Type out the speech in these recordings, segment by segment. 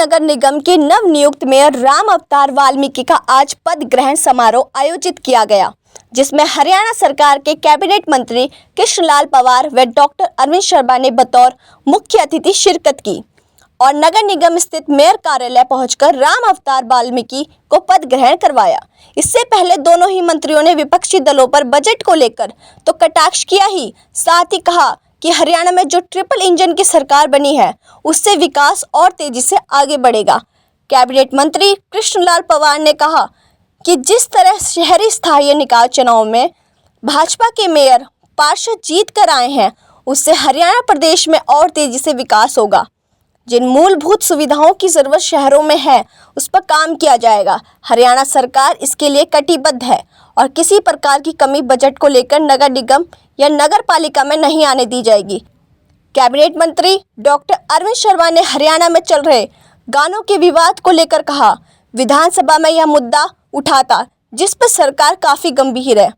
नगर निगम के नव नियुक्त मेयर राम अवतार वाल्मीकि का आज पद ग्रहण समारोह आयोजित किया गया, जिसमें हरियाणा सरकार के कैबिनेट मंत्री कृष्णलाल पंवार व डॉक्टर अरविंद शर्मा ने बतौर मुख्य अतिथि शिरकत की और नगर निगम स्थित मेयर कार्यालय पहुंचकर राम अवतार वाल्मीकि को पद ग्रहण करवाया। इससे पहले दोनों ही मंत्रियों ने विपक्षी दलों पर बजट को लेकर तो कटाक्ष किया ही, साथ ही कहा कि हरियाणा में जो ट्रिपल इंजन की सरकार बनी है उससे विकास और तेजी से आगे बढ़ेगा। कैबिनेट मंत्री कृष्णलाल पंवार ने कहा कि जिस तरह शहरी स्थानीय निकाय चुनाव में भाजपा के मेयर पार्षद जीत कर आए हैं, उससे हरियाणा प्रदेश में और तेजी से विकास होगा। जिन मूलभूत सुविधाओं की जरूरत शहरों में है उस पर काम किया जाएगा। हरियाणा सरकार इसके लिए कटिबद्ध है और किसी प्रकार की कमी बजट को लेकर नगर निगम या नगर पालिका में नहीं आने दी जाएगी। कैबिनेट मंत्री डॉक्टर अरविंद शर्मा ने हरियाणा में चल रहे गानों के विवाद को लेकर कहा, विधानसभा में यह मुद्दा उठाता जिस पर सरकार काफ़ी गंभीर है।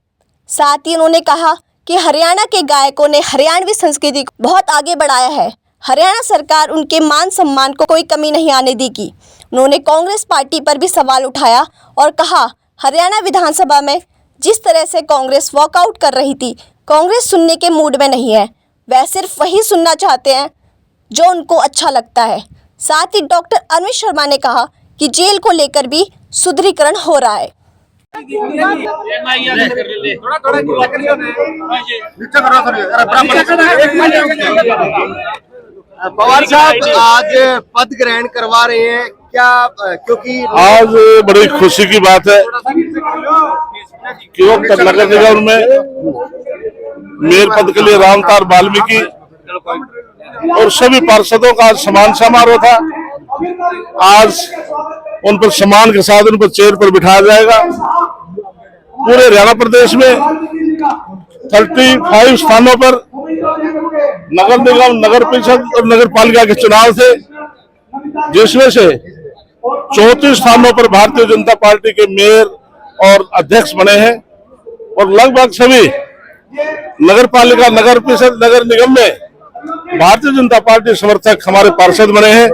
साथ ही उन्होंने कहा कि हरियाणा के गायकों ने हरियाणवी संस्कृति को बहुत आगे बढ़ाया है। हरियाणा सरकार उनके मान सम्मान को कोई कमी नहीं आने देगी। उन्होंने कांग्रेस पार्टी पर भी सवाल उठाया और कहा, हरियाणा विधानसभा में जिस तरह से कांग्रेस वॉकआउट कर रही थी, कांग्रेस सुनने के मूड में नहीं है। वह सिर्फ वही सुनना चाहते हैं जो उनको अच्छा लगता है। साथ ही डॉक्टर अरविंद शर्मा ने कहा कि जेल को लेकर भी सुदृढ़ीकरण हो रहा है। पंवार साहब आज पद ग्रहण करवा रहे हैं क्या? क्योंकि आज बड़ी खुशी की बात है कि नगर निगम में मेयर पद के लिए राम अवतार वाल्मीकि और सभी पार्षदों का आज सम्मान समारोह था। आज उन पर सम्मान के साथ उन पर चेयर पर बिठाया जाएगा। पूरे हरियाणा प्रदेश में 35 स्थानों पर नगर निगम, नगर परिषद और नगर पालिका के चुनाव थे, जिसमें से 34 स्थानों पर भारतीय जनता पार्टी के मेयर और अध्यक्ष बने हैं और लगभग सभी नगर पालिका, नगर परिषद, नगर निगम में भारतीय जनता पार्टी समर्थक हमारे पार्षद बने हैं।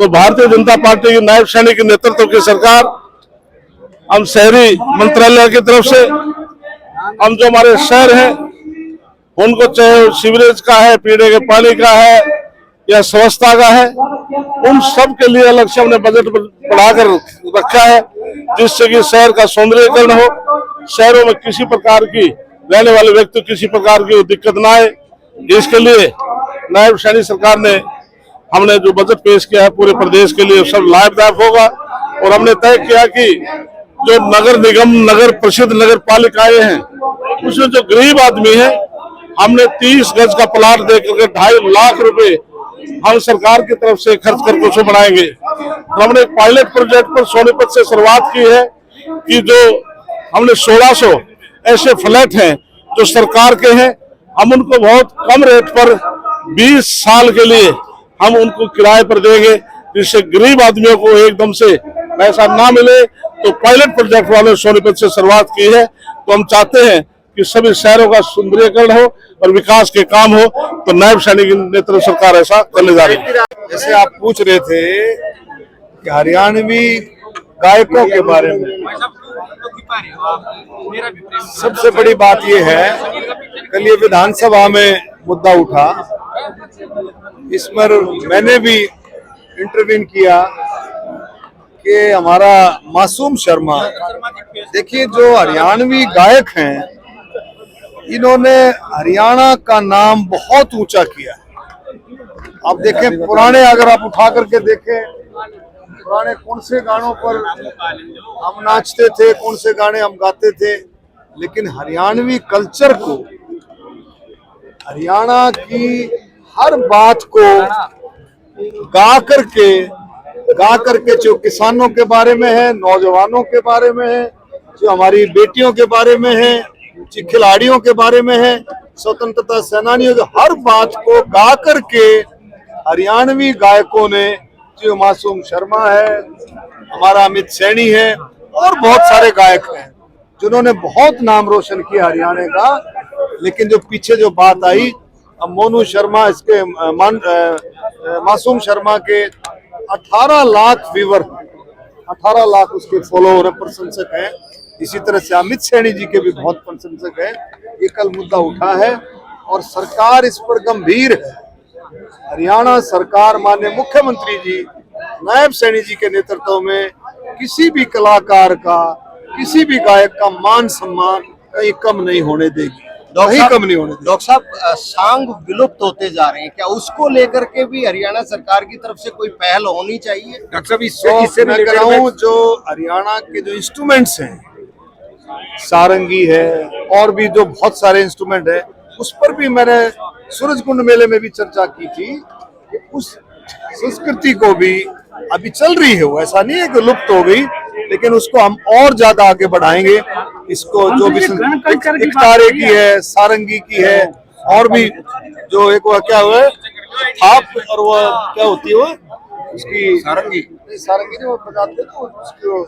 तो भारतीय जनता पार्टी की नायब सैनिक के नेतृत्व की सरकार, हम शहरी मंत्रालय की तरफ से हम जो हमारे शहर हैं उनको, चाहे सीवरेज का है, पीने के पानी का है या स्वच्छता का है, उन सब के लिए अलग से हमने बजट बढ़ाकर रखा है, जिससे कि शहर का सौंदर्यीकरण हो, शहरों में किसी प्रकार की रहने वाले व्यक्ति किसी प्रकार की दिक्कत ना आए। इसके लिए नायब सैनिक सरकार ने हमने जो बजट पेश किया है पूरे प्रदेश के लिए सब लाभदायक होगा। और हमने तय किया कि जो नगर निगम, नगर परिषद, नगर पालिकाएं हैं, उसमें जो गरीब आदमी है, हमने 30 गज का प्लाट देकर 2.5 लाख रुपए हम सरकार की तरफ से खर्च करके उसको बनाएंगे। तो हमने एक पायलट प्रोजेक्ट पर सोनीपत से शुरुआत की है कि जो हमने 1600 ऐसे फ्लैट हैं जो सरकार के हैं, हम उनको बहुत कम रेट पर 20 साल के लिए हम उनको किराए पर देंगे, जिससे गरीब आदमियों को एकदम से पैसा ना मिले। तो पायलट प्रोजेक्ट वाले सोनीपत से शुरुआत की है। तो हम चाहते हैं कि सभी शहरों का सुंदरीकरण हो और विकास के काम हो, तो नायब सैनिक नेतृत्व सरकार ऐसा करने जा रही है। जैसे आप पूछ रहे थे कि हरियाणवी गायकों के बारे में, सबसे बड़ी बात यह है, कल ये विधानसभा में मुद्दा उठा, इस पर मैंने भी इंटरव्यू किया कि हमारा मासूम शर्मा, देखिए जो हरियाणवी गायक हैं, इन्होंने हरियाणा का नाम बहुत ऊंचा किया। आप देखें पुराने, अगर आप उठा करके देखें पुराने कौन से गानों पर हम नाचते थे, कौन से गाने हम गाते थे, लेकिन हरियाणवी कल्चर को, हरियाणा की हर बात को गा करके जो किसानों के बारे में है, नौजवानों के बारे में है, जो हमारी बेटियों के बारे में है, जो खिलाड़ियों के बारे में है, स्वतंत्रता सेनानियों के, हर बात को गा करके हरियाणवी गायकों ने, जो मासूम शर्मा है, हमारा अमित सैनी है और बहुत सारे गायक हैं जिन्होंने बहुत नाम रोशन किया हरियाणा का। लेकिन जो पीछे जो बात आई, अब मोनू शर्मा, इसके मासूम शर्मा के 18 लाख व्यूवर, 18 लाख उसके फॉलोअर है, प्रशंसक हैं। इसी तरह से अमित सैनी जी के भी बहुत प्रशंसक हैं। ये कल मुद्दा उठा है और सरकार इस पर गंभीर है। हरियाणा सरकार माननीय मुख्यमंत्री जी नायब सैनी जी के नेतृत्व में किसी भी कलाकार का, किसी भी गायक का मान सम्मान कहीं कम नहीं होने देगी, कहीं कम नहीं होने देगी। डॉक्टर साहब, सांग विलुप्त होते जा रहे हैं, क्या उसको लेकर के भी हरियाणा सरकार की तरफ से कोई पहल होनी चाहिए? डॉक्टर साहब, इससे मैं कह रहा हूँ, जो हरियाणा के जो इंस्ट्रूमेंट्स हैं, सारंगी है और भी जो बहुत सारे इंस्ट्रूमेंट है, उस पर भी मैंने सूरजकुंड मेले में भी चर्चा की थी कि उस संस्कृति को भी अभी चल रही है, वो ऐसा नहीं है कि लुप्त हो गई, लेकिन उसको हम और ज्यादा आगे बढ़ाएंगे। इसको जो भी एकतारे की है, सारंगी की है, और भी जो एक वो क्या हुआ है थाप, और वो क्या होती है वो उसकी सारंगी नहीं वो बजाते ना उसको